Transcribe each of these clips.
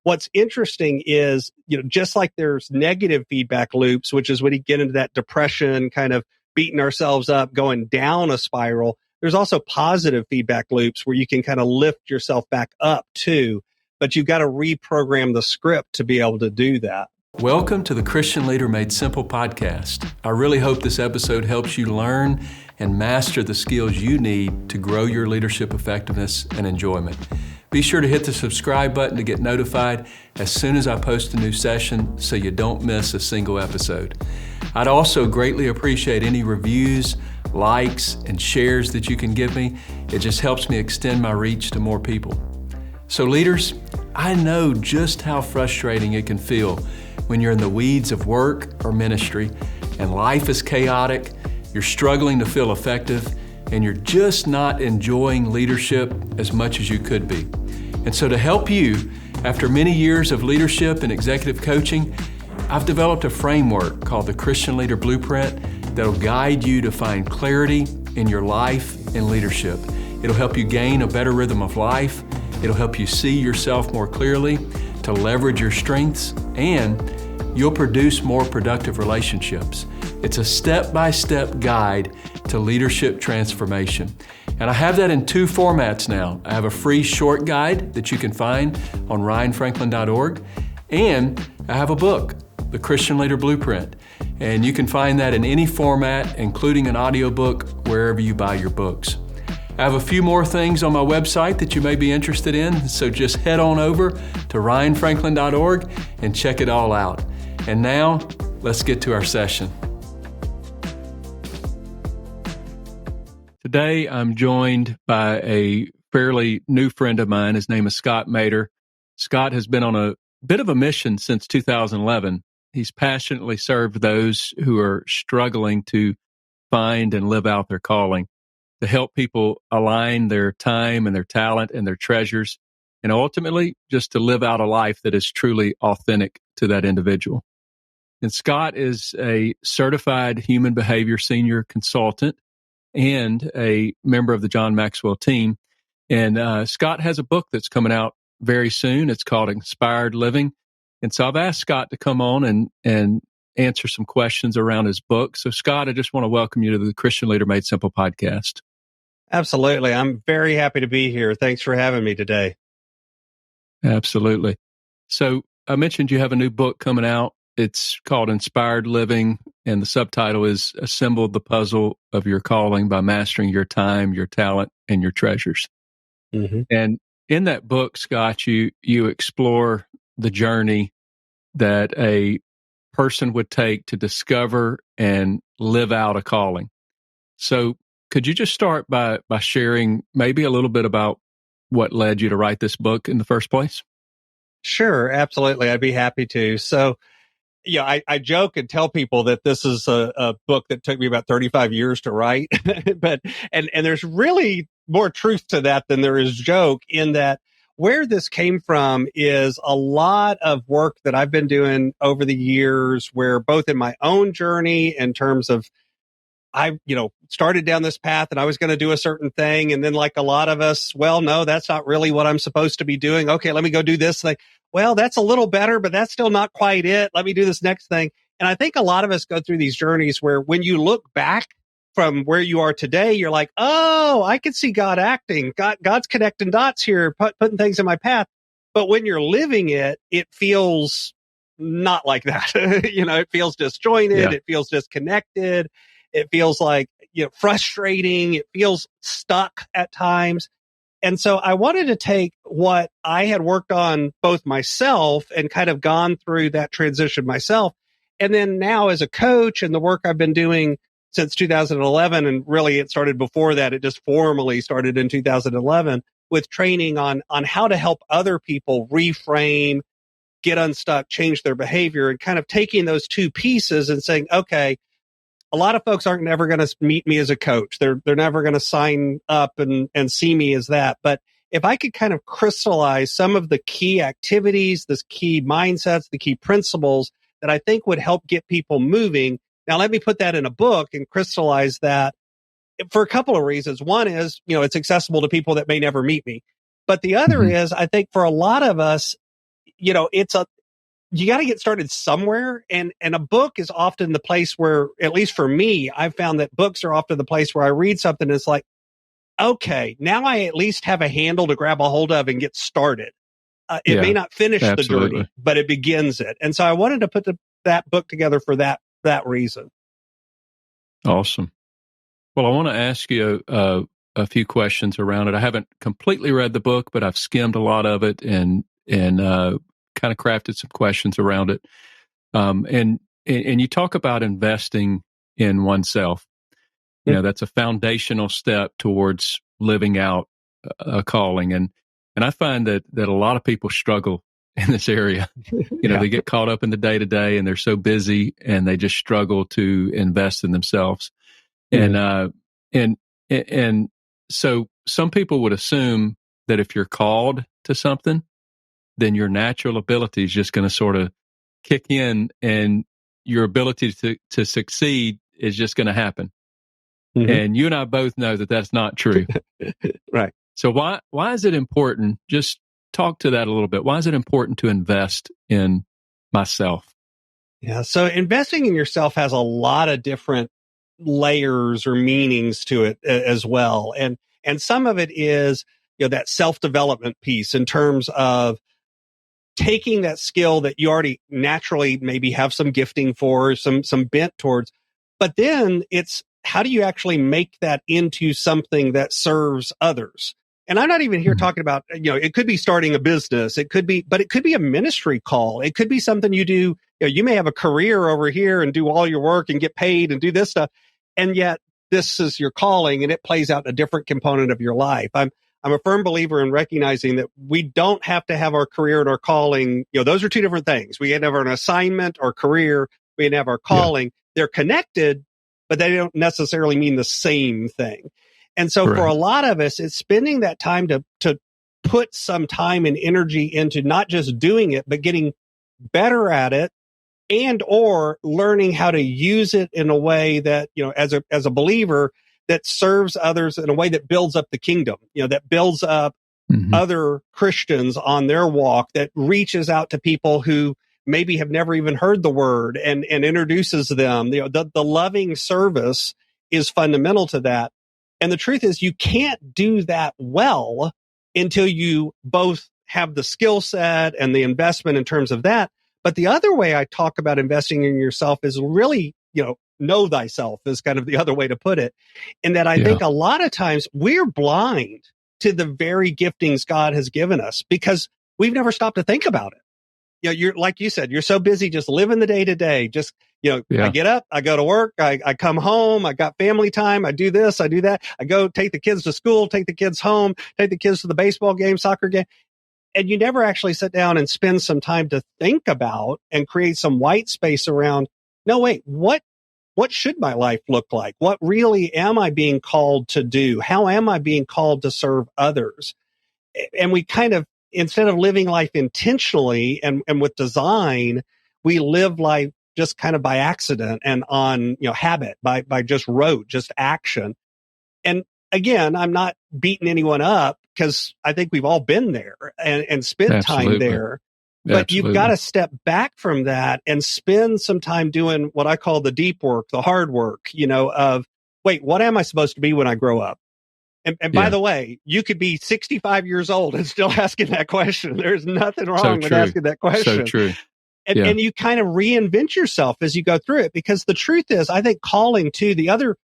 what's interesting is, just like there's negative feedback loops, which is when you get into that depression, kind of beating ourselves up, going down a spiral, there's also positive feedback loops where you can kind of lift yourself back up too. But you've got to reprogram the script to be able to do that. Welcome to the Christian Leader Made Simple podcast. I really hope this episode helps you learn and master the skills you need to grow your leadership effectiveness and enjoyment. Be sure to hit the subscribe button to get notified as soon as I post a new session so you don't miss a single episode. I'd also greatly appreciate any reviews, likes, and shares that you can give me. It just helps me extend my reach to more people. So leaders, I know just how frustrating it can feel when you're in the weeds of work or ministry and life is chaotic, you're struggling to feel effective, and you're just not enjoying leadership as much as you could be. And so to help you, after many years of leadership and executive coaching, I've developed a framework called the Christian Leader Blueprint that'll guide you to find clarity in your life and leadership. It'll help you gain a better rhythm of life. It'll help you see yourself more clearly, to leverage your strengths, and you'll produce more productive relationships. It's a step-by-step guide to leadership transformation. And I have that in two formats now. I have a free short guide that you can find on ryanfranklin.org, and I have a book, The Christian Leader Blueprint. And you can find that in any format, including an audiobook, wherever you buy your books. I have a few more things on my website that you may be interested in, so just head on over to ryanfranklin.org and check it all out. And now, let's get to our session. Today, I'm joined by a fairly new friend of mine. His name is Scott Maderer. Scott has been on a bit of a mission since 2011. He's passionately served those who are struggling to find and live out their calling, to help people align their time and their talent and their treasures, and ultimately just to live out a life that is truly authentic to that individual. And Scott is a certified human behavior senior consultant and a member of the John Maxwell Team. And Scott has a book that's coming out very soon. It's called Inspired Living. And so I've asked Scott to come on and answer some questions around his book. So Scott, I just want to welcome you to the Christian Leader Made Simple podcast. Absolutely. I'm very happy to be here. Thanks for having me today. Absolutely. So I mentioned you have a new book coming out. It's called Inspired Living, and the subtitle is Assemble the Puzzle of Your Calling by Mastering Your Time, Your Talent, and Your Treasures. Mm-hmm. And in that book, Scott, you explore the journey that a person would take to discover and live out a calling. So could you just start by sharing maybe a little bit about what led you to write this book in the first place? Sure, absolutely. I'd be happy to. So, I joke and tell people that this is a book that took me about 35 years to write, but there's really more truth to that than there is joke, in that where this came from is a lot of work that I've been doing over the years, where both in my own journey in terms of I, started down this path and I was going to do a certain thing. And then like a lot of us, well, no, that's not really what I'm supposed to be doing. Okay, let me go do this thing. Well, that's a little better, but that's still not quite it. Let me do this next thing. And I think a lot of us go through these journeys where when you look back from where you are today, you're like, oh, I can see God acting. God's connecting dots here, putting things in my path. But when you're living it, it feels not like that. It feels disjointed. Yeah. It feels disconnected. It feels like, frustrating. It feels stuck at times. And so I wanted to take what I had worked on both myself and kind of gone through that transition myself. And then now as a coach and the work I've been doing since 2011, and really it started before that, it just formally started in 2011 with training on how to help other people reframe, get unstuck, change their behavior, and kind of taking those two pieces and saying, okay, a lot of folks aren't never going to meet me as a coach. They're never going to sign up and see me as that. But if I could kind of crystallize some of the key activities, the key mindsets, the key principles that I think would help get people moving. Now, let me put that in a book and crystallize that for a couple of reasons. One is, it's accessible to people that may never meet me. But the other is, I think for a lot of us, you got to get started somewhere. And a book is often the place where, at least for me, I've found that books are often the place where I read something and it's like, okay, now I at least have a handle to grab a hold of and get started. It may not finish the journey, but it begins it. And so I wanted to put that book together for that reason. Awesome. Well, I want to ask you a few questions around it. I haven't completely read the book, but I've skimmed a lot of it and kind of crafted some questions around it. And you talk about investing in oneself. You know, that's a foundational step towards living out a calling. And I find that a lot of people struggle in this area. You know, they get caught up in the day to day and they're so busy and they just struggle to invest in themselves. And so some people would assume that if you're called to something, then your natural ability is just going to sort of kick in and your ability to succeed is just going to happen. And you and I both know that that's not true. Right. So why is it important? Just talk to that a little bit. Why is it important to invest in myself? Yeah. So investing in yourself has a lot of different layers or meanings to it as well. And some of it is, that self-development piece in terms of taking that skill that you already naturally maybe have some gifting for, some bent towards, but then it's, how do you actually make that into something that serves others? And I'm not even here talking about, it could be starting a business. It could be a ministry call. It could be something you do. You may have a career over here and do all your work and get paid and do this stuff. And yet this is your calling and it plays out in a different component of your life. I'm a firm believer in recognizing that we don't have to have our career and our calling. Those are two different things. We can have an assignment or career. We can have our calling. They're connected, but they don't necessarily mean the same thing. And so for a lot of us, it's spending that time to put some time and energy into not just doing it, but getting better at it and or learning how to use it in a way that, as a believer that serves others in a way that builds up the kingdom, that builds up other Christians on their walk, that reaches out to people who maybe have never even heard the word and introduces them. The loving service is fundamental to that. And the truth is you can't do that well until you both have the skill set and the investment in terms of that. But the other way I talk about investing in yourself is really, know thyself is kind of the other way to put it. And that I think a lot of times we're blind to the very giftings God has given us because we've never stopped to think about it. You're like you said, you're so busy just living the day to day. Just, I get up, I go to work, I come home, I got family time, I do this, I do that. I go take the kids to school, take the kids home, take the kids to the baseball game, soccer game. And you never actually sit down and spend some time to think about and create some white space around, no, wait, what should my life look like? What really am I being called to do? How am I being called to serve others? And we kind of, instead of living life intentionally and with design, we live life just kind of by accident and on, habit, by just rote, just action. And again, I'm not beating anyone up because I think we've all been there and spent time there. But you've got to step back from that and spend some time doing what I call the deep work, the hard work, of, wait, what am I supposed to be when I grow up? And by the way, you could be 65 years old and still asking that question. There's nothing wrong with asking that question. So true. And you kind of reinvent yourself as you go through it. Because the truth is, I think calling too, the other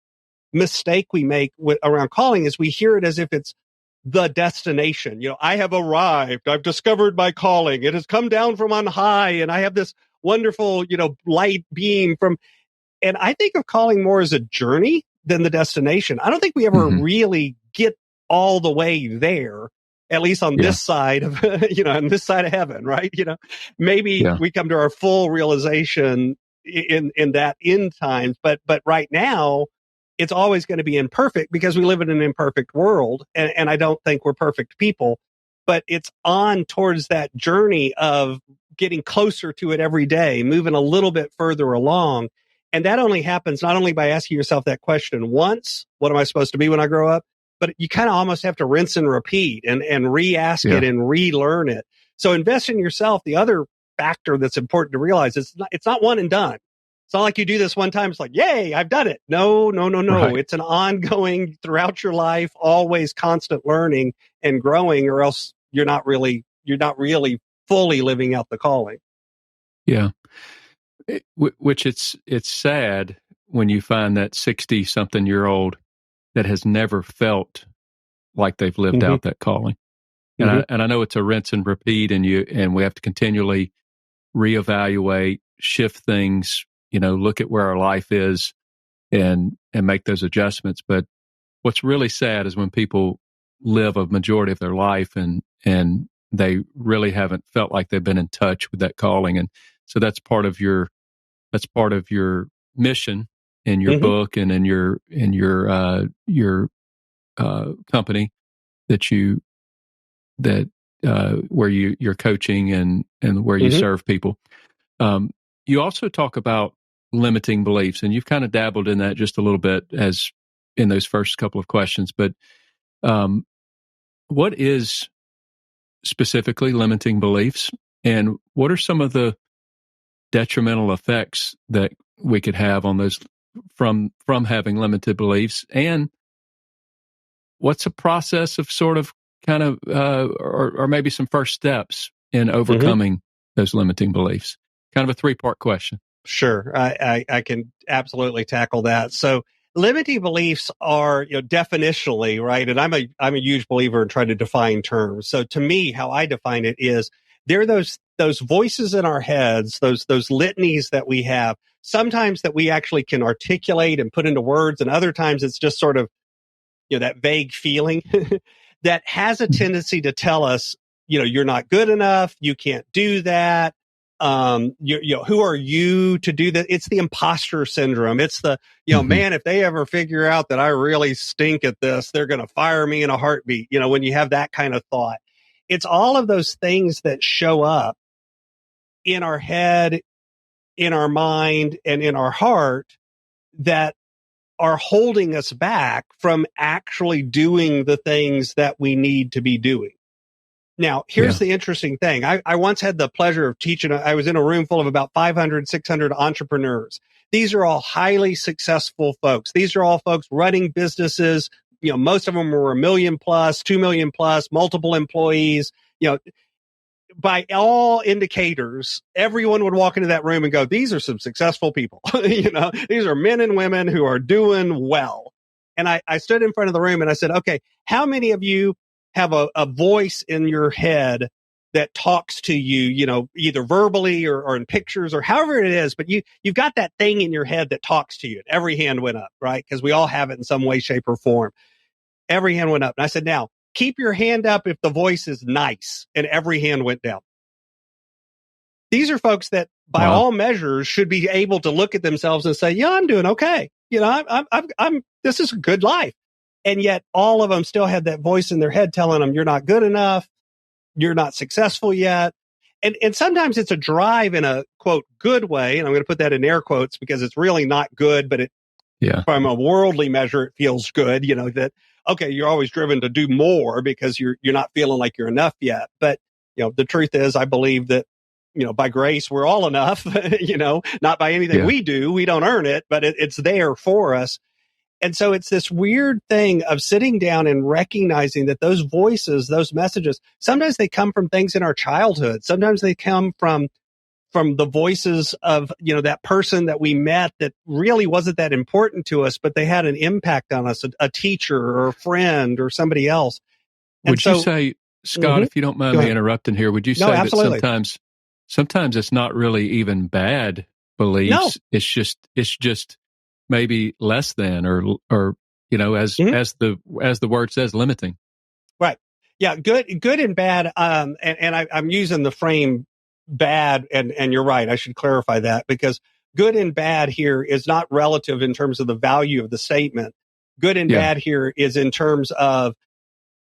mistake we make around calling is we hear it as if it's the destination. I have arrived. I've discovered my calling. It has come down from on high and I have this wonderful, light beam from, and I think of calling more as a journey than the destination. I don't think we ever really get all the way there, at least on this side of, on this side of heaven, right? Maybe we come to our full realization in that end times, but right now it's always going to be imperfect because we live in an imperfect world. And I don't think we're perfect people, but it's on towards that journey of getting closer to it every day, moving a little bit further along. And that only happens not only by asking yourself that question once, what am I supposed to be when I grow up? But you kind of almost have to rinse and repeat and re-ask it and relearn it. So invest in yourself. The other factor that's important to realize is it's not one and done. It's not like you do this one time. It's like, yay, I've done it. No. Right. It's an ongoing throughout your life, always constant learning and growing, or else you're not really fully living out the calling. Yeah. Which it's sad when you find that 60-something-year-old that has never felt like they've lived out that calling. And I know it's a rinse and repeat, and we have to continually reevaluate, shift things, look at where our life is and make those adjustments. But what's really sad is when people live a majority of their life and they really haven't felt like they've been in touch with that calling. And so that's part of your mission in your book and in your company where you're coaching and where you serve people. You also talk about limiting beliefs, and you've kind of dabbled in that just a little bit as in those first couple of questions. But what is specifically limiting beliefs, and what are some of the detrimental effects that we could have on those from having limited beliefs? And what's a process of sort of kind of or maybe some first steps in overcoming those limiting beliefs? Kind of a 3-part question. Sure. I can absolutely tackle that. So limiting beliefs are, definitionally, right? And I'm a huge believer in trying to define terms. So to me, how I define it is they're those voices in our heads, those litanies that we have, sometimes that we actually can articulate and put into words, and other times it's just sort of, that vague feeling that has a tendency to tell us, you're not good enough, you can't do that. Who are you to do that? It's the imposter syndrome. It's the, man, if they ever figure out that I really stink at this, they're going to fire me in a heartbeat. When you have that kind of thought, it's all of those things that show up in our head, in our mind, and in our heart that are holding us back from actually doing the things that we need to be doing. Now, here's the interesting thing. I once had the pleasure of teaching. I was in a room full of about 500, 600 entrepreneurs. These are all highly successful folks. These are all folks running businesses. Most of them were $1 million plus, $2 million plus, multiple employees. By all indicators, everyone would walk into that room and go, these are some successful people. These are men and women who are doing well. And I stood in front of the room and I said, okay, how many of you have a voice in your head that talks to you, either verbally or in pictures or however it is, but you've got that thing in your head that talks to you? And every hand went up, right? Because we all have it in some way, shape, or form. Every hand went up. And I said, now, keep your hand up if the voice is nice. And every hand went down. These are folks that, by all measures, should be able to look at themselves and say, yeah, I'm doing okay. This is a good life. And yet all of them still had that voice in their head telling them, you're not good enough. You're not successful yet. And sometimes it's a drive in a, quote, good way. And I'm going to put that in air quotes because it's really not good, but from a worldly measure, it feels good, that, okay, you're always driven to do more because you're not feeling like you're enough yet. But, the truth is, I believe that, by grace, we're all enough, not by anything we do. We don't earn it, but it's there for us. And so it's this weird thing of sitting down and recognizing that those voices, those messages, sometimes they come from things in our childhood. Sometimes they come from the voices of, that person that we met that really wasn't that important to us, but they had an impact on us, a teacher or a friend or somebody else. Would you say, Scott, if you don't mind me interrupting here, would you say that sometimes it's not really even bad beliefs? No. It's just maybe less than, or as the word says, limiting. Right. Yeah. Good and bad. And I'm using the frame bad, and you're right. I should clarify that, because good and bad here is not relative in terms of the value of the statement. Good and bad here is in terms of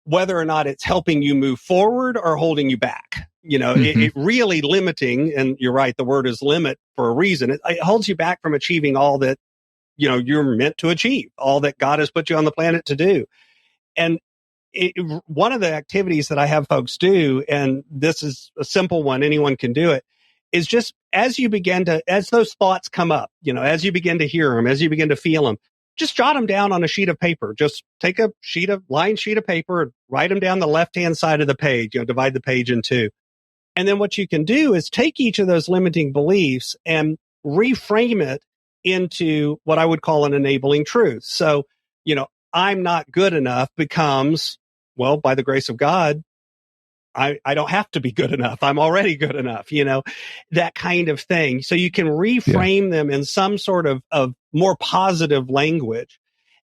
whether or not it's helping you move forward or holding you back. It really limiting, and you're right, the word is limit for a reason. It holds you back from achieving all that, you're meant to achieve, all that God has put you on the planet to do. And one of the activities that I have folks do, and this is a simple one, anyone can do it, is just as those thoughts come up, as you begin to hear them, as you begin to feel them, just jot them down on a sheet of paper. Just take a lined sheet of paper, and write them down the left-hand side of the page, divide the page in two. And then what you can do is take each of those limiting beliefs and reframe it into what I would call an enabling truth. So, I'm not good enough becomes, well, by the grace of God, I don't have to be good enough. I'm already good enough, that kind of thing. So you can reframe them in some sort of more positive language,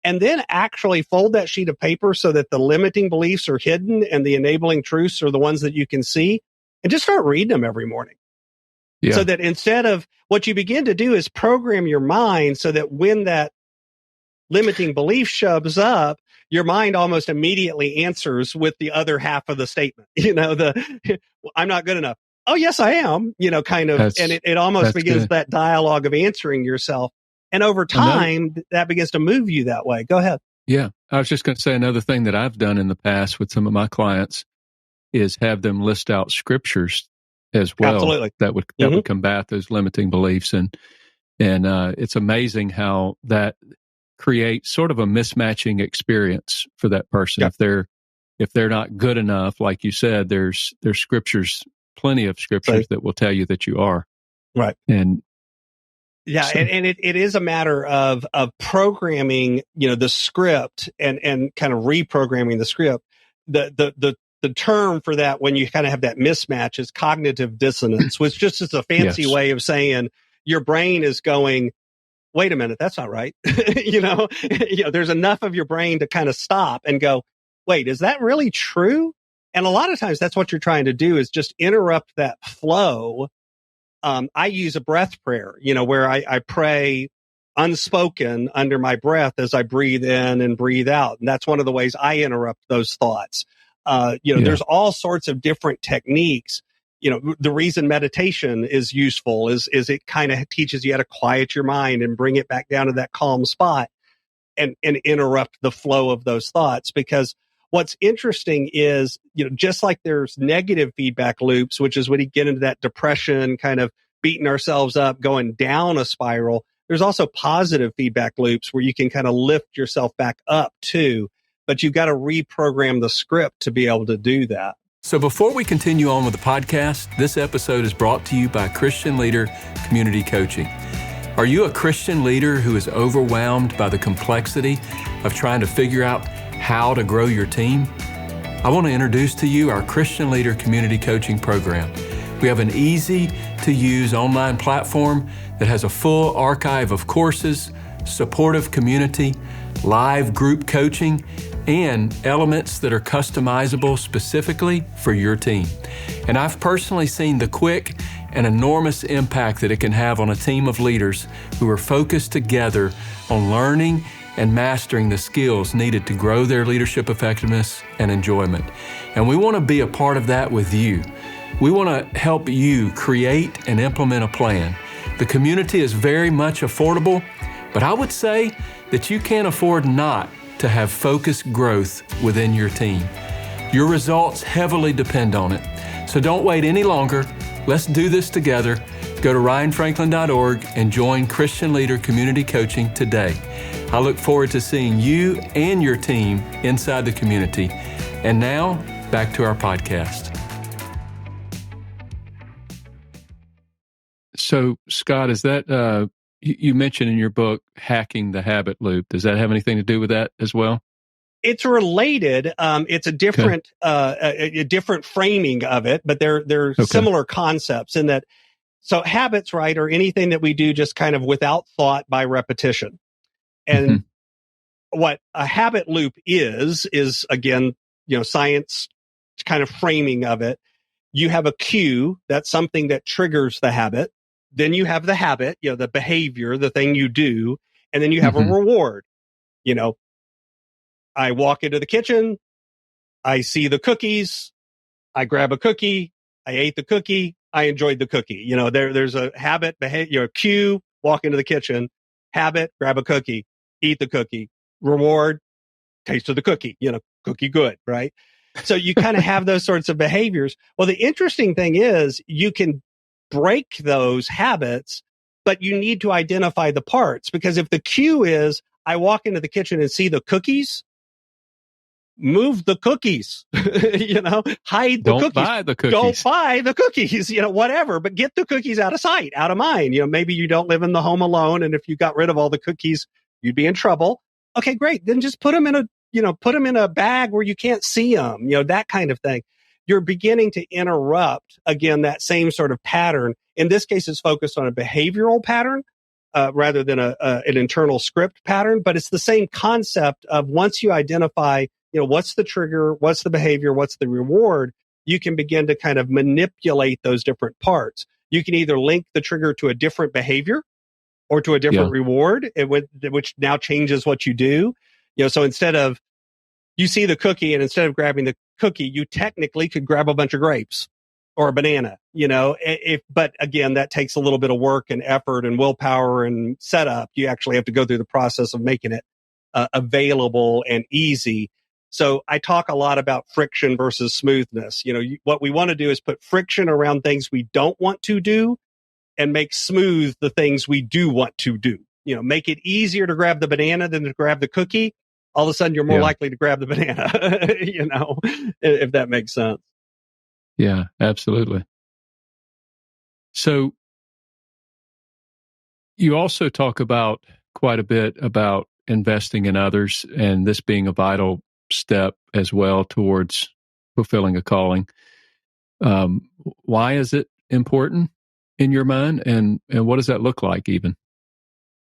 and then actually fold that sheet of paper so that the limiting beliefs are hidden and the enabling truths are the ones that you can see, and just start reading them every morning. Yeah. So that instead of what you begin to do is program your mind so that when that limiting belief shows up, your mind almost immediately answers with the other half of the statement. I'm not good enough. Oh, yes, I am, kind of. And it almost begins good. That dialogue of answering yourself. And over time, that begins to move you that way. Go ahead. Yeah. I was just going to say another thing that I've done in the past with some of my clients is have them list out scriptures as well. Absolutely. that would combat those limiting beliefs. And it's amazing how that create sort of a mismatching experience for that person. Yep. If they're not good enough, like you said, there's scriptures, plenty of scriptures right. that will tell you that you are. Right. And and it is a matter of programming, the script and kind of reprogramming the script. The term for that when you kind of have that mismatch is cognitive dissonance, which just is a fancy way of saying your brain is going, wait a minute, that's not right. There's enough of your brain to kind of stop and go, wait, is that really true? And a lot of times that's what you're trying to do is just interrupt that flow. I use a breath prayer, where I pray unspoken under my breath as I breathe in and breathe out. And that's one of the ways I interrupt those thoughts. There's all sorts of different techniques. The reason meditation is useful is it kind of teaches you how to quiet your mind and bring it back down to that calm spot and interrupt the flow of those thoughts. Because what's interesting is, just like there's negative feedback loops, which is when you get into that depression, kind of beating ourselves up, going down a spiral, there's also positive feedback loops where you can kind of lift yourself back up too. But you've got to reprogram the script to be able to do that. So before we continue on with the podcast, this episode is brought to you by Christian Leader Community Coaching. Are you a Christian leader who is overwhelmed by the complexity of trying to figure out how to grow your team? I want to introduce to you our Christian Leader Community Coaching program. We have an easy-to-use online platform that has a full archive of courses, supportive community, live group coaching, and elements that are customizable specifically for your team. And I've personally seen the quick and enormous impact that it can have on a team of leaders who are focused together on learning and mastering the skills needed to grow their leadership effectiveness and enjoyment. And we want to be a part of that with you. We want to help you create and implement a plan. The community is very much affordable, but I would say that you can't afford not to have focused growth within your team. Your results heavily depend on it. So don't wait any longer. Let's do this together. Go to ryanfranklin.org and join Christian Leader Community Coaching today. I look forward to seeing you and your team inside the community. And now, back to our podcast. So, Scott, is that you mentioned in your book, Hacking the Habit Loop. Does that have anything to do with that as well? It's related. It's a different, a different framing of it, but they're similar concepts in that. So habits, right, are anything that we do just kind of without thought by repetition. And what a habit loop is again, science kind of framing of it. You have a cue, that's something that triggers the habit. Then you have the habit, the behavior, the thing you do, and then you have a reward. I walk into the kitchen, I see the cookies, I grab a cookie, I ate the cookie, I enjoyed the cookie. There's a habit, behavior, cue, walk into the kitchen, habit, grab a cookie, eat the cookie, reward, taste of the cookie, cookie good, right? So you kind of have those sorts of behaviors. Well, the interesting thing is you can break those habits, but you need to identify the parts, because if the cue is I walk into the kitchen and see the cookies, move the cookies, hide the Don't cookies. buy the cookies. Don't buy the cookies, whatever, but get the cookies out of sight, out of mind. Maybe you don't live in the home alone. And if you got rid of all the cookies, you'd be in trouble. Okay, great. Then just put them in a bag where you can't see them, that kind of thing. You're beginning to interrupt, again, that same sort of pattern. In this case, it's focused on a behavioral pattern rather than an internal script pattern. But it's the same concept of once you identify, what's the trigger, what's the behavior, what's the reward, you can begin to kind of manipulate those different parts. You can either link the trigger to a different behavior or to a different reward, which now changes what you do. So instead of, you see the cookie and instead of grabbing the cookie, you technically could grab a bunch of grapes or a banana, but again, that takes a little bit of work and effort and willpower and setup. You actually have to go through the process of making it available and easy. So I talk a lot about friction versus smoothness. What we want to do is put friction around things we don't want to do and make smooth the things we do want to do. Make it easier to grab the banana than to grab the cookie. All of a sudden, you're more likely to grab the banana, if that makes sense. Yeah, absolutely. So you also talk about quite a bit about investing in others, and this being a vital step as well towards fulfilling a calling. Why is it important in your mind, and what does that look like even?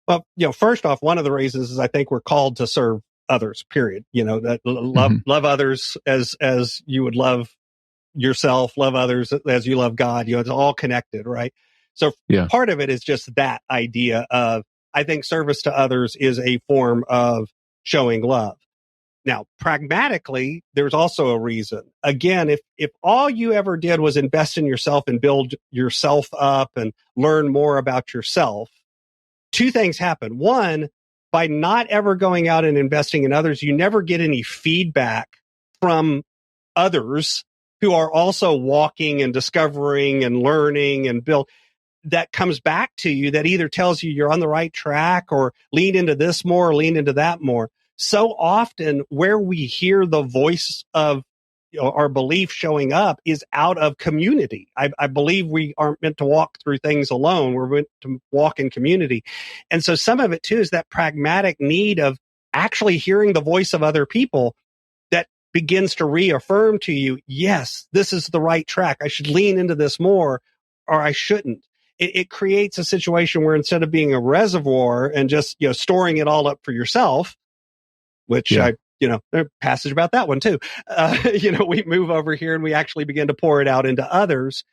Well, first off, one of the reasons is I think we're called to serve others, period. That love others as you would love yourself, love others as you love God. It's all connected, right? So part of it is just that idea of, I think service to others is a form of showing love. Now, pragmatically, there's also a reason. Again, if all you ever did was invest in yourself and build yourself up and learn more about yourself, two things happen. One, by not ever going out and investing in others, you never get any feedback from others who are also walking and discovering and learning and build. That comes back to you, that either tells you you're on the right track or lean into this more, or lean into that more. So often where we hear the voice of our belief showing up is out of community. I believe we aren't meant to walk through things alone. We're meant to walk in community. And so some of it too is that pragmatic need of actually hearing the voice of other people that begins to reaffirm to you, yes, this is the right track. I should lean into this more, or I shouldn't. It creates a situation where instead of being a reservoir and just, storing it all up for yourself, which there's a passage about that one too. We move over here and we actually begin to pour it out into others,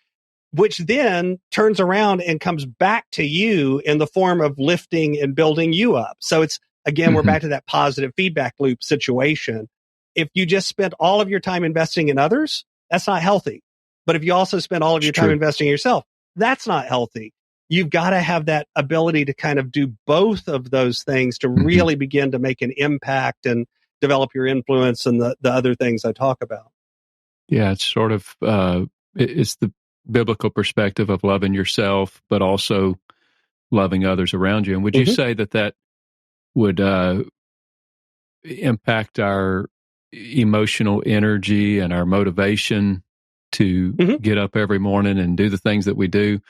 which then turns around and comes back to you in the form of lifting and building you up. So it's, again, we're back to that positive feedback loop situation. If you just spent all of your time investing in others, that's not healthy. But if you also spend all of your time investing in yourself, that's not healthy. You've got to have that ability to kind of do both of those things to really begin to make an impact and develop your influence and the other things I talk about. Yeah, it's sort of, it's the biblical perspective of loving yourself, but also loving others around you. And would you say that would impact our emotional energy and our motivation to get up every morning and do the things that we do?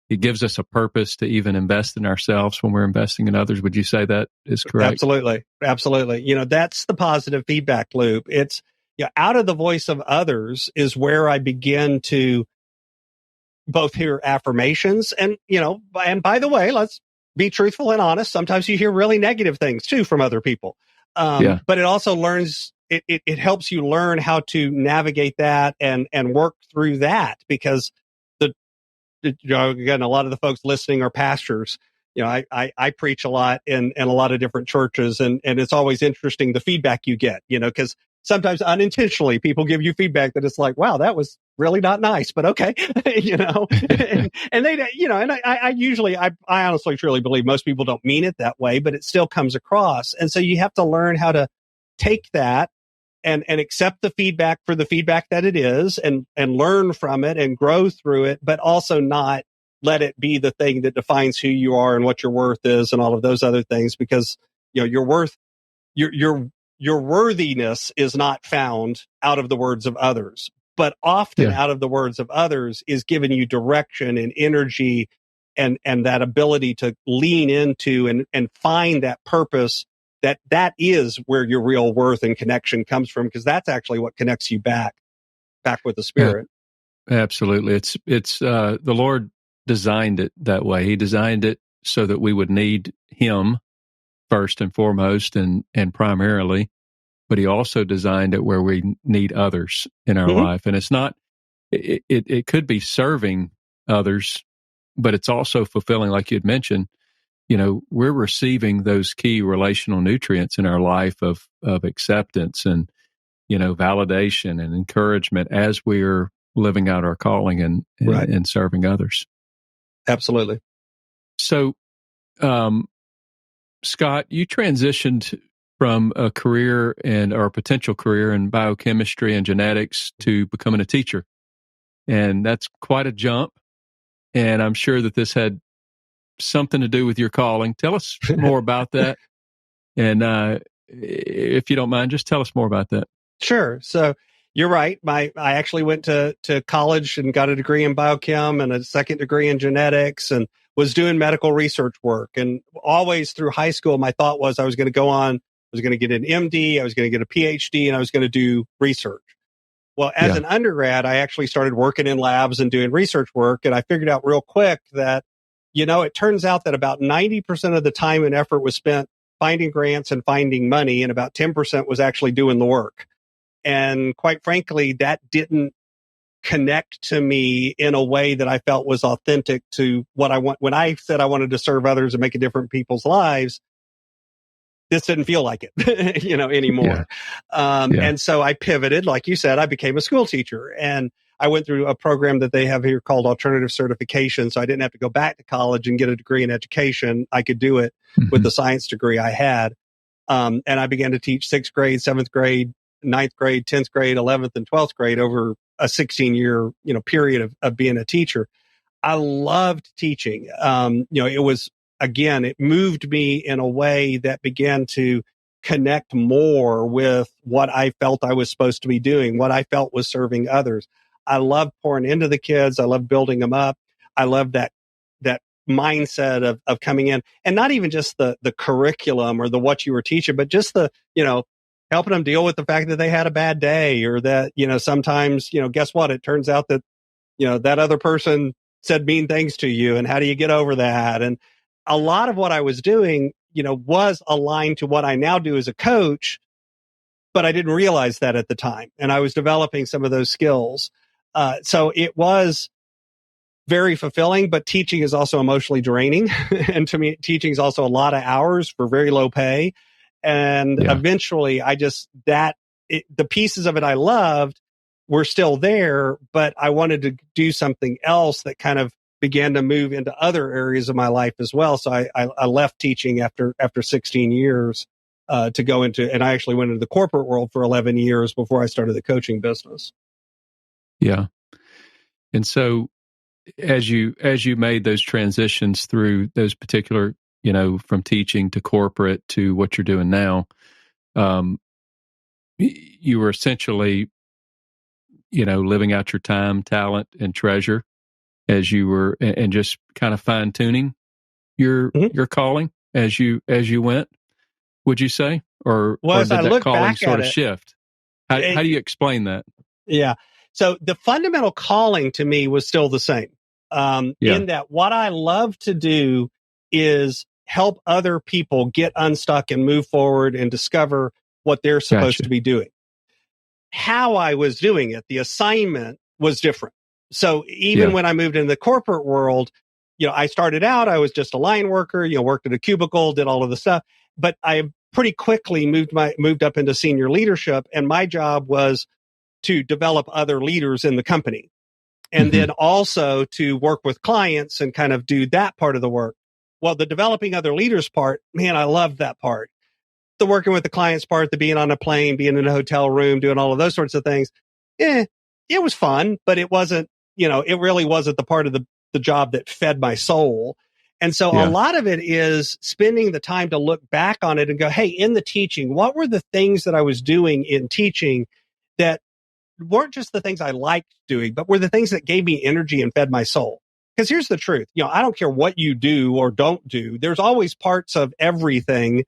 It gives us a purpose to even invest in ourselves when we're investing in others. Would you say that is correct? Absolutely. That's the positive feedback loop. It's out of the voice of others is where I begin to both hear affirmations and by the way, let's be truthful and honest. Sometimes you hear really negative things too from other people. But it also it helps you learn how to navigate that and work through that, because again, a lot of the folks listening are pastors. I preach a lot in a lot of different churches, and it's always interesting the feedback you get, because sometimes unintentionally people give you feedback that it's like, wow, that was really not nice, but okay, and they, and I honestly truly believe most people don't mean it that way, but it still comes across. And so you have to learn how to take that and accept the feedback for the feedback that it is, and learn from it and grow through it, but also not let it be the thing that defines who you are and what your worth is and all of those other things, because your worth, your worthiness is not found out of the words of others, but often out of the words of others is giving you direction and energy and that ability to lean into and find that purpose. That is where your real worth and connection comes from, because that's actually what connects you back with the Spirit. Absolutely. It's the Lord designed it that way. He designed it so that we would need Him first and foremost and primarily, but He also designed it where we need others in our life. And it's not, it could be serving others, but it's also fulfilling, like you had mentioned. We're receiving those key relational nutrients in our life of acceptance and, validation and encouragement as we're living out our calling and serving others. Absolutely. So, Scott, you transitioned from a career or a potential career in biochemistry and genetics to becoming a teacher. And that's quite a jump. And I'm sure that this had something to do with your calling. Tell us more about that. And if you don't mind, just tell us more about that. Sure. So you're right. I actually went to college and got a degree in biochem and a second degree in genetics and was doing medical research work. And always through high school, my thought was I was going to get an MD, I was going to get a PhD, and I was going to do research. Well, as an undergrad, I actually started working in labs and doing research work. And I figured out real quick that, it turns out that about 90% of the time and effort was spent finding grants and finding money, and about 10% was actually doing the work. And quite frankly, that didn't connect to me in a way that I felt was authentic to what I want. When I said I wanted to serve others and make a difference in people's lives, this didn't feel like it, anymore. And so I pivoted. Like you said, I became a school teacher, and I went through a program that they have here called alternative certification. So I didn't have to go back to college and get a degree in education. I could do it with the science degree I had. And I began to teach 6th grade, 7th grade, 9th grade, 10th grade, 11th and 12th grade over a 16-year, period of being a teacher. I loved teaching. It moved me in a way that began to connect more with what I felt I was supposed to be doing, what I felt was serving others. I loved pouring into the kids. I loved building them up. I loved that mindset of coming in, and not even just the curriculum or the what you were teaching, but just the, helping them deal with the fact that they had a bad day, or that, sometimes, guess what? It turns out that, that other person said mean things to you, and how do you get over that? And a lot of what I was doing, was aligned to what I now do as a coach, but I didn't realize that at the time. And I was developing some of those skills. So it was very fulfilling, but teaching is also emotionally draining. And to me, teaching is also a lot of hours for very low pay. And eventually the pieces of it I loved were still there, but I wanted to do something else that kind of began to move into other areas of my life as well. So I left teaching after 16 years to go into, and I actually went into the corporate world for 11 years before I started the coaching business. Yeah. And so as you made those transitions through those particular, from teaching to corporate to what you're doing now, you were essentially, living out your time, talent, and treasure as you were, and just kind of fine tuning your calling as you went. Would you say, or did that calling sort of shift? How do you explain that? Yeah. So the fundamental calling to me was still the same. In that what I love to do is help other people get unstuck and move forward and discover what they're supposed to be doing. How I was doing it, the assignment was different. So even when I moved into the corporate world, I started out, I was just a line worker, worked at a cubicle, did all of the stuff, but I pretty quickly moved up into senior leadership. And my job was to develop other leaders in the company. And then also to work with clients and kind of do that part of the work. Well, the developing other leaders part, man, I loved that part. The working with the clients part, the being on a plane, being in a hotel room, doing all of those sorts of things, it was fun, but it wasn't, it really wasn't the part of the job that fed my soul. And so a lot of it is spending the time to look back on it and go, hey, in the teaching, what were the things that I was doing in teaching that weren't just the things I liked doing, but were the things that gave me energy and fed my soul? Because here's the truth. I don't care what you do or don't do. There's always parts of everything,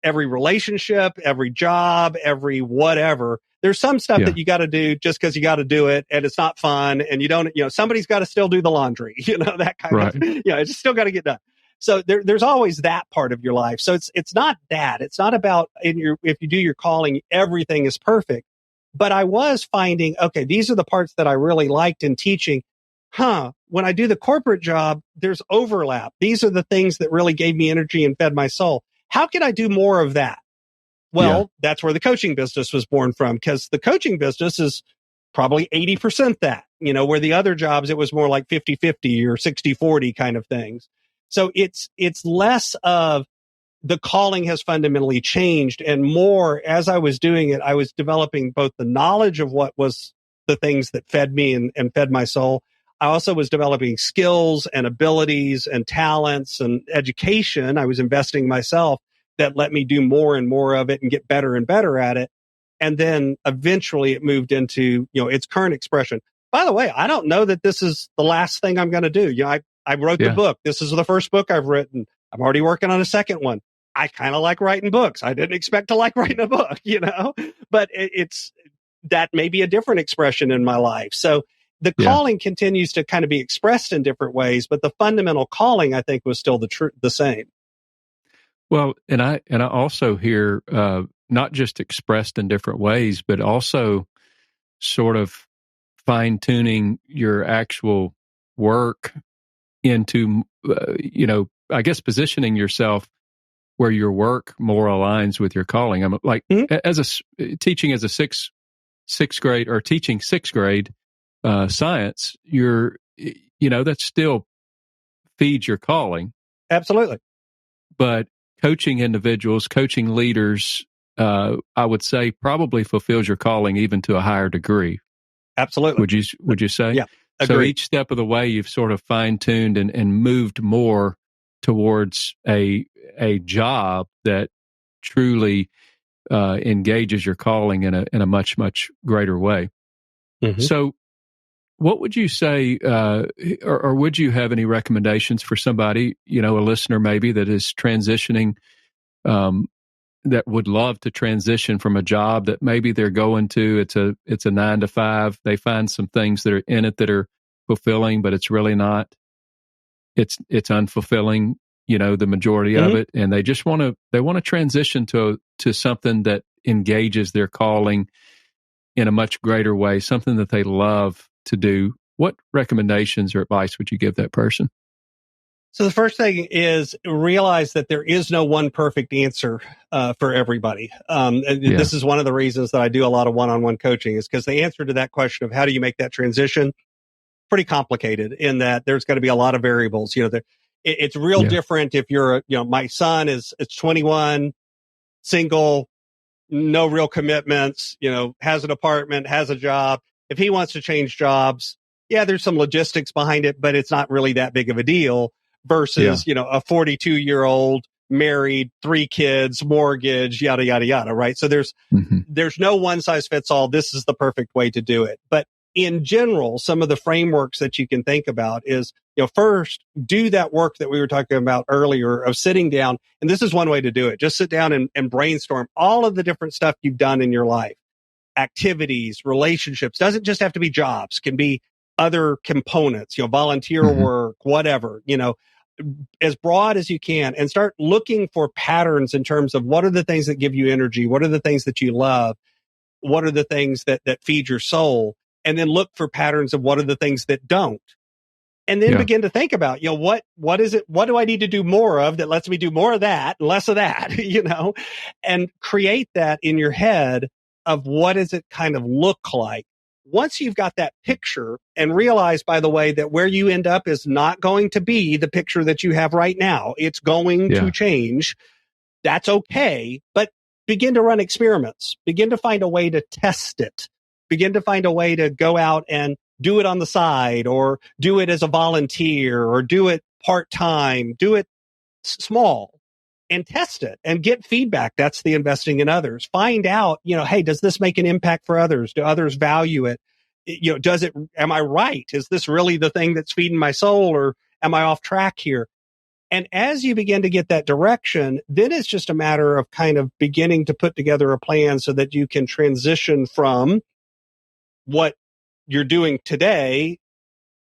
every relationship, every job, every whatever. There's some stuff that you got to do just because you got to do it and it's not fun and you don't, somebody's got to still do the laundry, that kind of, it's still got to get done. So there's always that part of your life. So it's not that. It's not about if you do your calling, everything is perfect. But I was finding, okay, these are the parts that I really liked in teaching. When I do the corporate job, there's overlap. These are the things that really gave me energy and fed my soul. How can I do more of that? Well, that's where the coaching business was born from, because the coaching business is probably 80% that, where the other jobs, it was more like 50-50 or 60-40 kind of things. So it's less of the calling has fundamentally changed and more as I was doing it, I was developing both the knowledge of what was the things that fed me and fed my soul. I also was developing skills and abilities and talents and education. I was investing myself that let me do more and more of it and get better and better at it. And then eventually it moved into, its current expression. By the way, I don't know that this is the last thing I'm going to do. I wrote the book. This is the first book I've written. I'm already working on a second one. I kind of like writing books. I didn't expect to like writing a book, but it's that may be a different expression in my life. So the calling continues to kind of be expressed in different ways, but the fundamental calling, I think, was still the same. Well, and I also hear not just expressed in different ways, but also sort of fine-tuning your actual work into, I guess positioning yourself where your work more aligns with your calling. I'm like, teaching as a sixth grade or teaching sixth grade science, that still feeds your calling. Absolutely. But coaching individuals, coaching leaders, I would say probably fulfills your calling even to a higher degree. Absolutely. Would you say? Yeah. Agreed. So each step of the way, you've sort of fine-tuned and moved more towards a job that truly engages your calling in a much, much greater way. Mm-hmm. So what would you say, or would you have any recommendations for somebody, a listener maybe that is transitioning, that would love to transition from a job that maybe they're going to, it's a 9 to 5. They find some things that are in it that are fulfilling, but it's really not. It's unfulfilling, the majority of it, and they just want to transition to something that engages their calling in a much greater way, something that they love to do. What recommendations or advice would you give that person? So the first thing is realize that there is no one perfect answer for everybody. This is one of the reasons that I do a lot of one-on-one coaching, is because the answer to that question of how do you make that transition, pretty complicated in that there's going to be a lot of variables. It's real different if you're, my son is 21, single, no real commitments, has an apartment, has a job. If he wants to change jobs, there's some logistics behind it, but it's not really that big of a deal versus, a 42-year-old married, 3 kids, mortgage, yada, yada, yada. Right. So there's no one size fits all. This is the perfect way to do it. But in general, some of the frameworks that you can think about is, first do that work that we were talking about earlier of sitting down. And this is one way to do it. Just sit down and brainstorm all of the different stuff you've done in your life, activities, relationships. Doesn't just have to be jobs, can be other components, volunteer work, whatever, as broad as you can, and start looking for patterns in terms of what are the things that give you energy? What are the things that you love? What are the things that feed your soul? And then look for patterns of what are the things that don't. And then begin to think about, what is it? What do I need to do more of that lets me do more of that, less of that, and create that in your head of what does it kind of look like. Once you've got that picture and realize, by the way, that where you end up is not going to be the picture that you have right now. It's going to change. That's okay. But begin to run experiments, begin to find a way to test it, begin to find a way to go out and do it on the side, or do it as a volunteer, or do it part-time, do it small and test it and get feedback. That's the investing in others. Find out, hey, does this make an impact for others? Do others value it? Am I right? Is this really the thing that's feeding my soul, or am I off track here? And as you begin to get that direction, then it's just a matter of kind of beginning to put together a plan so that you can transition from what you're doing today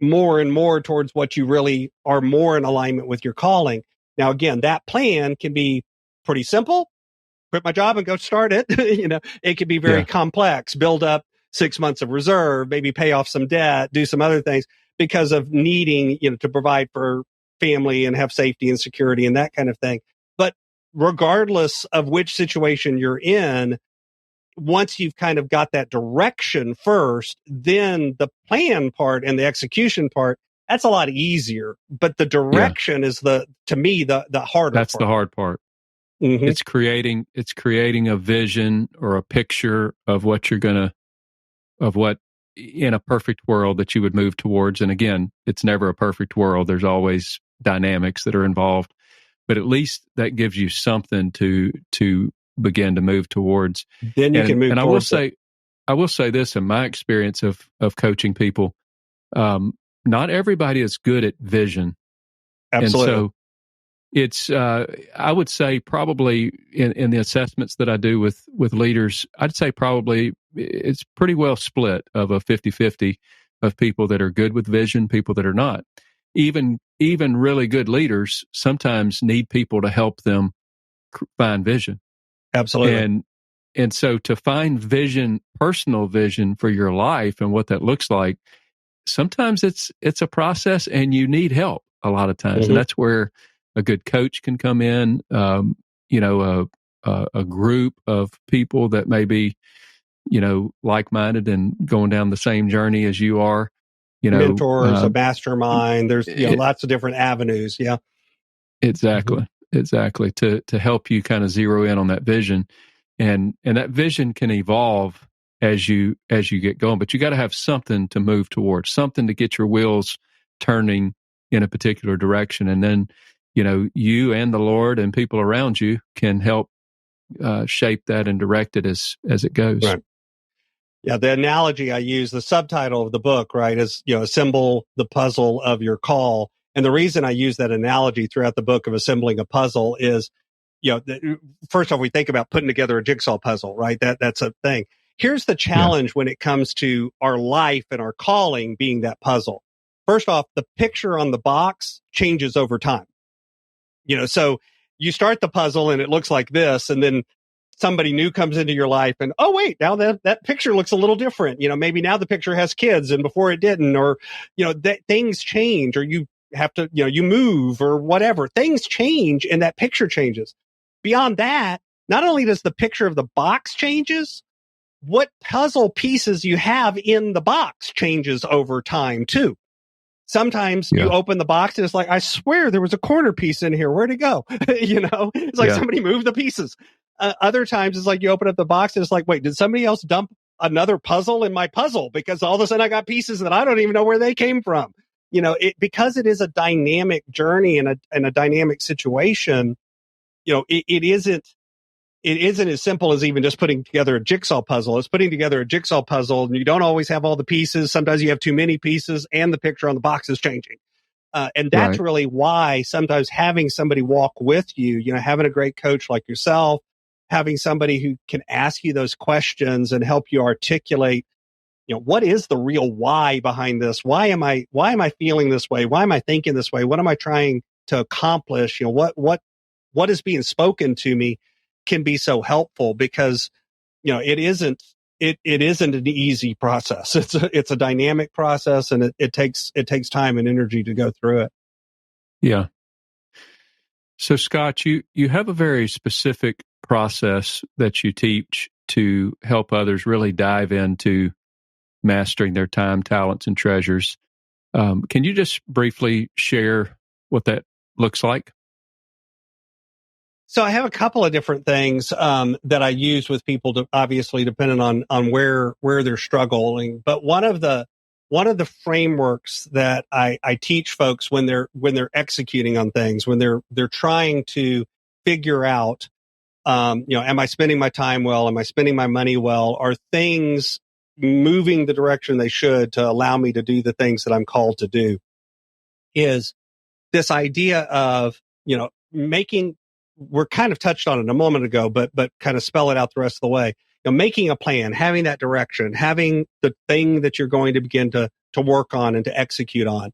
more and more towards what you really are more in alignment with your calling. Now, again, that plan can be pretty simple. Quit my job and go start it. It could be very complex, build up 6 months of reserve, maybe pay off some debt, do some other things because of needing, to provide for family and have safety and security and that kind of thing. But regardless of which situation you're in, once you've kind of got that direction first, then the plan part and the execution part, that's a lot easier. But the direction is to me, the harder That's part. the hard part. Mm-hmm. It's creating a vision or a picture of what in a perfect world that you would move towards. And again, it's never a perfect world. There's always dynamics that are involved, but at least that gives you something to begin to move towards. Then you can move and towards I will say this in my experience of coaching people, not everybody is good at vision. Absolutely. And so it's, I would say probably in the assessments that I do with leaders, I'd say probably it's pretty well split of a 50-50 of people that are good with vision, people that are not. Even really good leaders sometimes need people to help them find vision. Absolutely. And so to find vision, personal vision for your life and what that looks like, sometimes it's a process and you need help a lot of times. Mm-hmm. And that's where a good coach can come in, a group of people that may be, like-minded and going down the same journey as you are. Mentors, a mastermind. There's lots of different avenues. Yeah, exactly. Mm-hmm. Exactly. To help you kind of zero in on that vision, and that vision can evolve as you get going. But you got to have something to move towards, something to get your wheels turning in a particular direction, and then you and the Lord and people around you can help shape that and direct it as it goes. Right. Yeah, the analogy I use, the subtitle of the book, right, is assemble the puzzle of your call. And the reason I use that analogy throughout the book of assembling a puzzle is, first off, we think about putting together a jigsaw puzzle, right? That's a thing. Here's the challenge when it comes to our life and our calling being that puzzle. First off, the picture on the box changes over time. So you start the puzzle and it looks like this, and then somebody new comes into your life and, oh, wait, now that picture looks a little different. Maybe now the picture has kids and before it didn't, or, things change, or you have to, you move or whatever. Things change and that picture changes. Beyond that, not only does the picture of the box changes, what puzzle pieces you have in the box changes over time too. Sometimes you open the box and it's like, I swear there was a corner piece in here. Where'd it go? It's like somebody moved the pieces. Other times it's like you open up the box and it's like, wait, did somebody else dump another puzzle in my puzzle? Because all of a sudden I got pieces that I don't even know where they came from. Because it is a dynamic journey and a dynamic situation, it isn't as simple as even just putting together a jigsaw puzzle. It's putting together a jigsaw puzzle, and you don't always have all the pieces. Sometimes you have too many pieces, and the picture on the box is changing. And that's really why sometimes having somebody walk with you, having a great coach like yourself, having somebody who can ask you those questions and help you articulate, what is the real why behind this? Why am I feeling this way? Why am I thinking this way? What am I trying to accomplish? What is being spoken to me can be so helpful, because it isn't an easy process. It's a dynamic process, and it takes time and energy to go through it. Yeah. So Scott, you have a very specific process that you teach to help others really dive into mastering their time, talents, and treasures. Can you just briefly share what that looks like? So I have a couple of different things that I use with people, to obviously depending on where they're struggling. But one of the frameworks that I teach folks when they're executing on things, when they're trying to figure out, am I spending my time well? Am I spending my money well? Are things moving the direction they should to allow me to do the things that I'm called to do? Is this idea of, making, we're kind of touched on it a moment ago, but kind of spell it out the rest of the way. Making a plan, having that direction, having the thing that you're going to begin to work on and to execute on.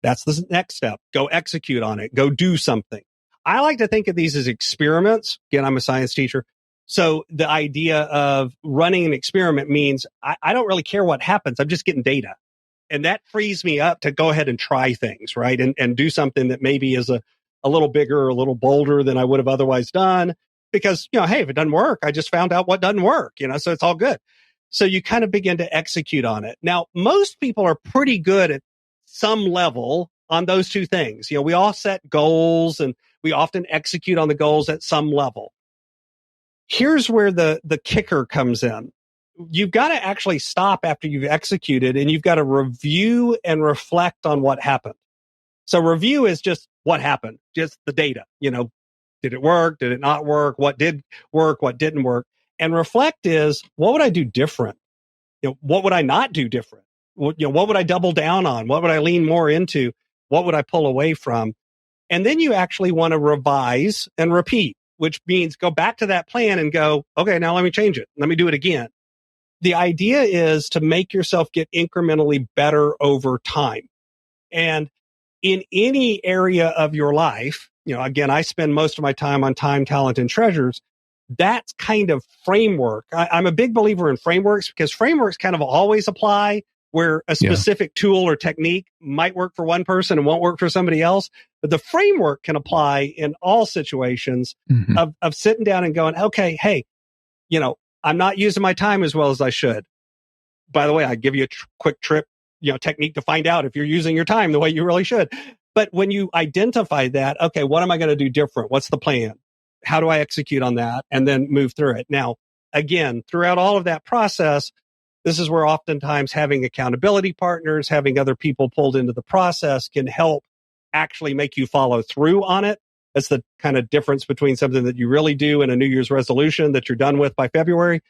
That's the next step. Go execute on it. Go do something. I like to think of these as experiments. Again, I'm a science teacher. So the idea of running an experiment means I don't really care what happens. I'm just getting data. And that frees me up to go ahead and try things, right? And do something that maybe is a little bigger or a little bolder than I would have otherwise done. Because, hey, if it doesn't work, I just found out what doesn't work, so it's all good. So you kind of begin to execute on it. Now, most people are pretty good at some level on those two things. We all set goals and we often execute on the goals at some level. Here's where the kicker comes in. You've got to actually stop after you've executed, and you've got to review and reflect on what happened. So review is just what happened, just the data. Did it work? Did it not work? What did work? What didn't work? And reflect is, what would I do different? What would I not do different? What would I double down on? What would I lean more into? What would I pull away from? And then you actually want to revise and repeat, which means go back to that plan and go, okay, now let me change it. Let me do it again. The idea is to make yourself get incrementally better over time. And in any area of your life, again, I spend most of my time on time, talent, and treasures. That's kind of framework. I'm a big believer in frameworks because frameworks kind of always apply where a specific tool or technique might work for one person and won't work for somebody else. But the framework can apply in all situations of sitting down and going, okay, hey, I'm not using my time as well as I should. By the way, I give you a quick trip, technique to find out if you're using your time the way you really should. But when you identify that, okay, what am I going to do different? What's the plan? How do I execute on that? And then move through it. Now, again, throughout all of that process, this is where oftentimes having accountability partners, having other people pulled into the process can help actually make you follow through on it. That's the kind of difference between something that you really do in a New Year's resolution that you're done with by February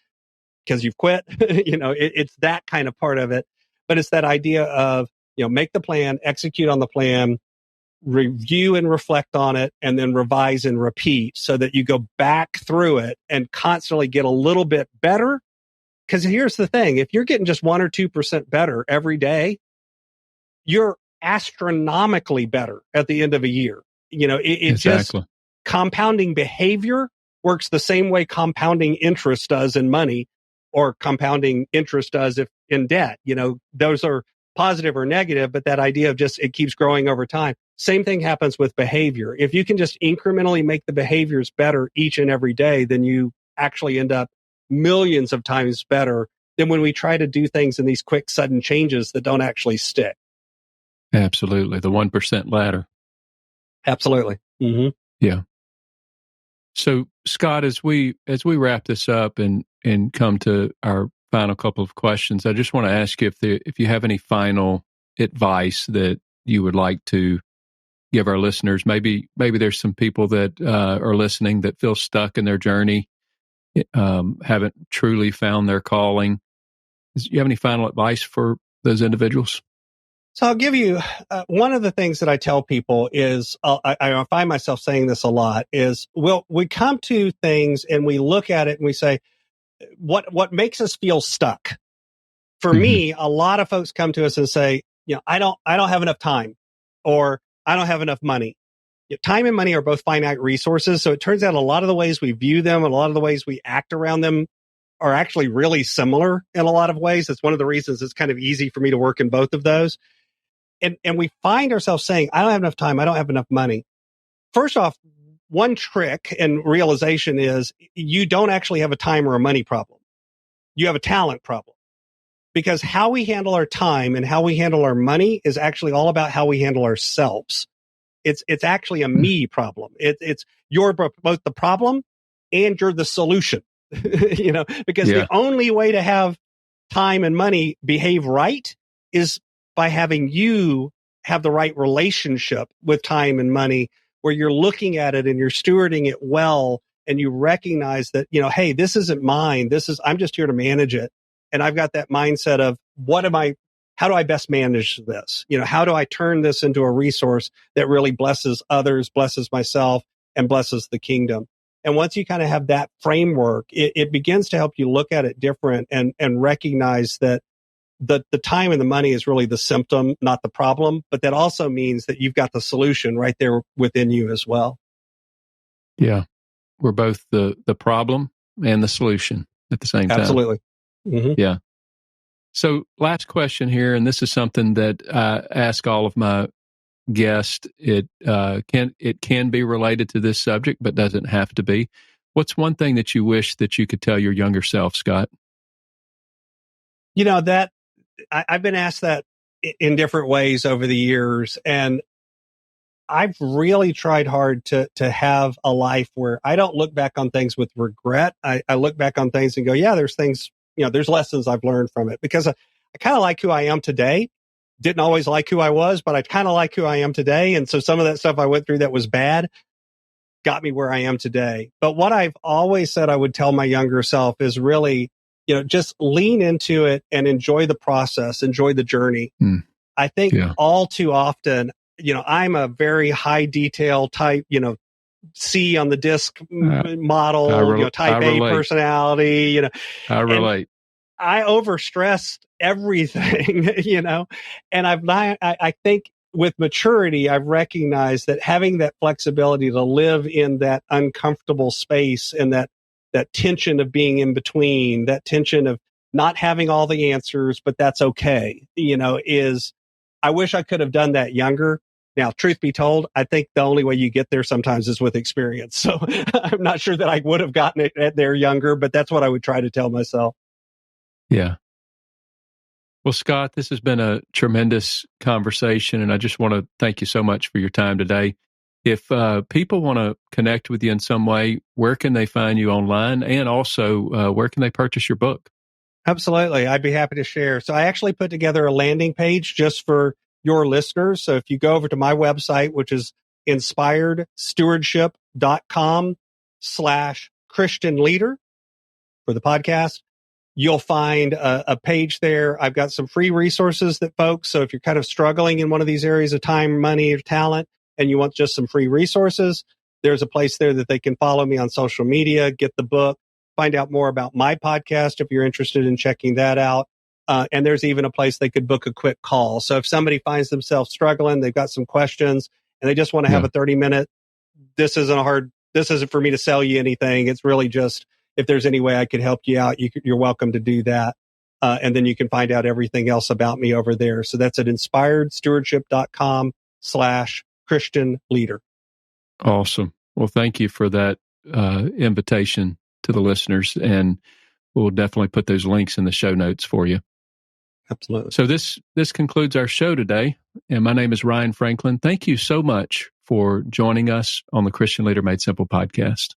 because you've quit. It's that kind of part of it. But it's that idea of, make the plan, execute on the plan, review and reflect on it, and then revise and repeat so that you go back through it and constantly get a little bit better. Because here's the thing, if you're getting just 1 or 2% better every day, you're astronomically better at the end of a year. Exactly. Just compounding behavior works the same way compounding interest does in money or compounding interest does if in debt. Those are positive or negative, but that idea of just it keeps growing over time. Same thing happens with behavior. If you can just incrementally make the behaviors better each and every day, then you actually end up millions of times better than when we try to do things in these quick, sudden changes that don't actually stick. Absolutely. The 1% ladder. Absolutely. Mm-hmm. Yeah. So, Scott, as we wrap this up and come to our final couple of questions, I just want to ask you if you have any final advice that you would like to give our listeners. Maybe there's some people that are listening that feel stuck in their journey, haven't truly found their calling. Do you have any final advice for those individuals? So I'll give you one of the things that I tell people is I find myself saying this a lot is we come to things and we look at it and we say, what makes us feel stuck? For me, a lot of folks come to us and say, I don't have enough time, or I don't have enough money. Time and money are both finite resources. So it turns out a lot of the ways we view them and a lot of the ways we act around them are actually really similar in a lot of ways. That's one of the reasons it's kind of easy for me to work in both of those. And we find ourselves saying, I don't have enough time. I don't have enough money. First off, one trick and realization is you don't actually have a time or a money problem. You have a talent problem, because how we handle our time and how we handle our money is actually all about how we handle ourselves. It's actually a me problem. It's you're both the problem and you're the solution. Because the only way to have time and money behave right is by having you have the right relationship with time and money, where you're looking at it and you're stewarding it well, and you recognize that, hey, this isn't mine. I'm just here to manage it. And I've got that mindset of how do I best manage this? How do I turn this into a resource that really blesses others, blesses myself, and blesses the kingdom? And once you kind of have that framework, it begins to help you look at it different and recognize that the time and the money is really the symptom, not the problem. But that also means that you've got the solution right there within you as well. Yeah. We're both the problem and the solution at the same time. Absolutely. Mm-hmm. Yeah. So last question here, and this is something that I ask all of my guests. It can be related to this subject, but doesn't have to be. What's one thing that you wish that you could tell your younger self, Scott? That I've been asked that in different ways over the years, and I've really tried hard to have a life where I don't look back on things with regret. I look back on things and go, yeah, there's things, there's lessons I've learned from it, because I kind of like who I am today. Didn't always like who I was, but I kind of like who I am today. And so some of that stuff I went through that was bad got me where I am today. But what I've always said I would tell my younger self is really, just lean into it and enjoy the process, enjoy the journey. I think all too often, I'm a very high detail type, C on the disc model, type A personality, I relate. I overstressed everything, and I think with maturity, I've recognized that having that flexibility to live in that uncomfortable space and that tension of being in between, that tension of not having all the answers, but that's okay, I wish I could have done that younger. Now, truth be told, I think the only way you get there sometimes is with experience. So I'm not sure that I would have gotten it there younger, but that's what I would try to tell myself. Yeah. Well, Scott, this has been a tremendous conversation, and I just want to thank you so much for your time today. If people want to connect with you in some way, where can they find you online? And also, where can they purchase your book? Absolutely. I'd be happy to share. So I actually put together a landing page just for your listeners. So if you go over to my website, which is inspiredstewardship.com/Christian leader for the podcast, you'll find a page there. I've got some free resources that folks, so if you're kind of struggling in one of these areas of time, money, or talent, and you want just some free resources, there's a place there that they can follow me on social media, get the book, find out more about my podcast if you're interested in checking that out. And there's even a place they could book a quick call. So if somebody finds themselves struggling, they've got some questions, and they just want to have a 30-minute, this isn't for me to sell you anything. It's really just, if there's any way I could help you out, you're welcome to do that. And then you can find out everything else about me over there. So that's at inspiredstewardship.com/Christian leader. Awesome. Well, thank you for that invitation to the listeners, and we'll definitely put those links in the show notes for you. Absolutely. So this concludes our show today, and my name is Ryan Franklin. Thank you so much for joining us on the Christian Leader Made Simple podcast.